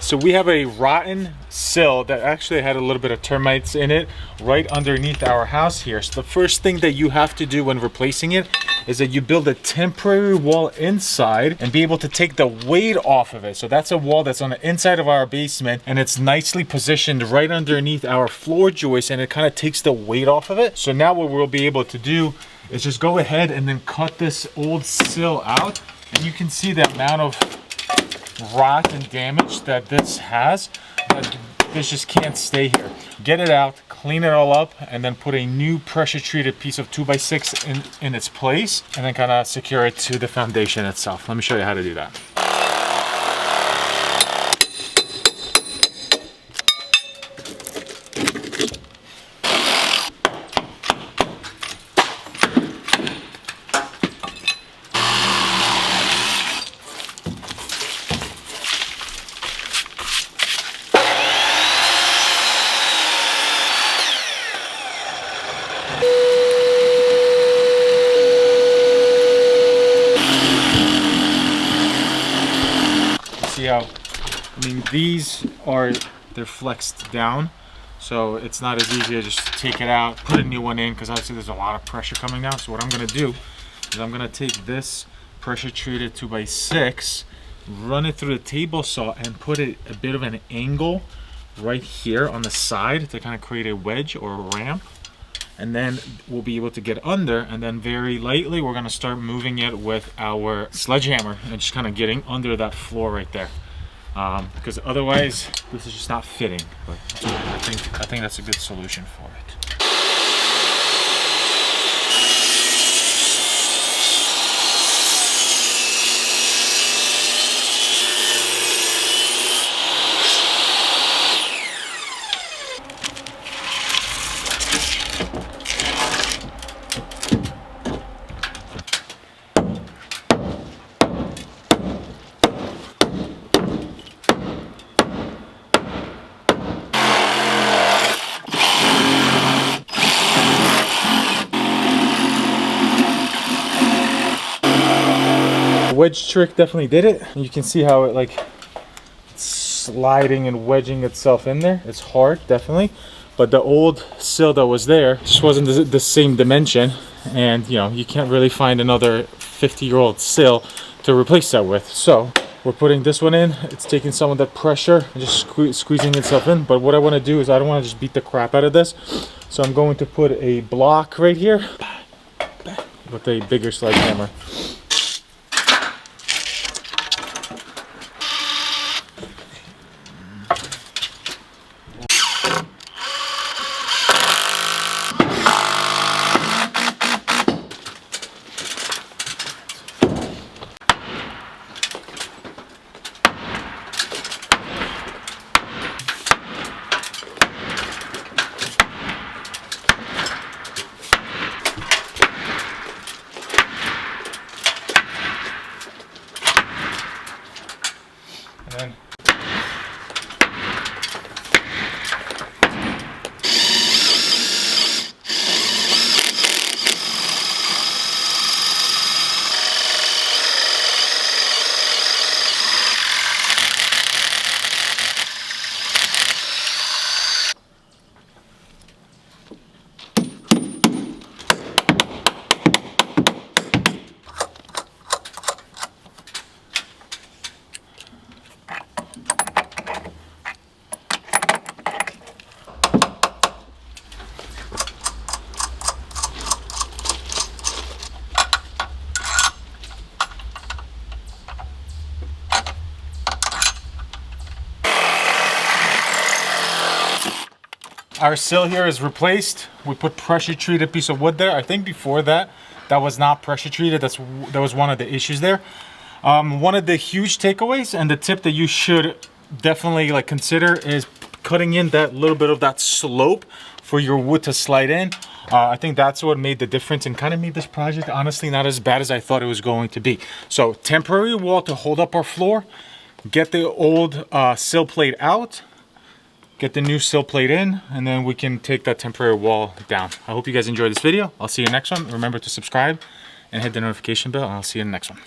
So we have a rotten sill that actually had a little bit of termites in it right underneath our house here. So the first thing that you have to do when replacing it is that you build a temporary wall inside and be able to take the weight off of it. So that's a wall that's on the inside of our basement, and it's nicely positioned right underneath our floor joist, and it kind of takes the weight off of it. So now what we'll be able to do is just go ahead and then cut this old sill out, and you can see the amount of rot and damage that this has. But this just can't stay here. Get it out, clean it all up, and then put a new pressure treated piece of 2x6 in its place, and then kind of secure it to the foundation itself. Let me show you how to do that. See how, I mean, they're flexed down, so it's not as easy to just take it out, put a new one in, because obviously there's a lot of pressure coming down. So what I'm going to do is I'm going to take this pressure treated 2x6, run it through the table saw, and put it a bit of an angle right here on the side to kind of create a wedge or a ramp. And then we'll be able to get under, and then very lightly we're gonna start moving it with our sledgehammer and just kind of getting under that floor right there. Because otherwise this is just not fitting. But I think that's a good solution for it. Wedge trick definitely did it. You can see how it like sliding and wedging itself in there. It's hard, definitely, but the old sill that was there just wasn't the same dimension, and you know, you can't really find another 50-year-old sill to replace that with. So we're putting this one in. It's taking some of that pressure and just squeezing itself in. But what I want to do is I don't want to just beat the crap out of this, so I'm going to put a block right here with a bigger sledgehammer. And then our sill here is replaced. We put pressure treated piece of wood there. I think before that was not pressure treated. That was one of the issues there. One of the huge takeaways and the tip that you should definitely like consider is cutting in that little bit of that slope for your wood to slide in. I think that's what made the difference and kind of made this project honestly not as bad as I thought it was going to be. So temporary wall to hold up our floor, get the old sill plate out, get the new sill plate in, and then we can take that temporary wall down. I hope you guys enjoyed this video. I'll see you in the next one. Remember to subscribe and hit the notification bell, and I'll see you in the next one.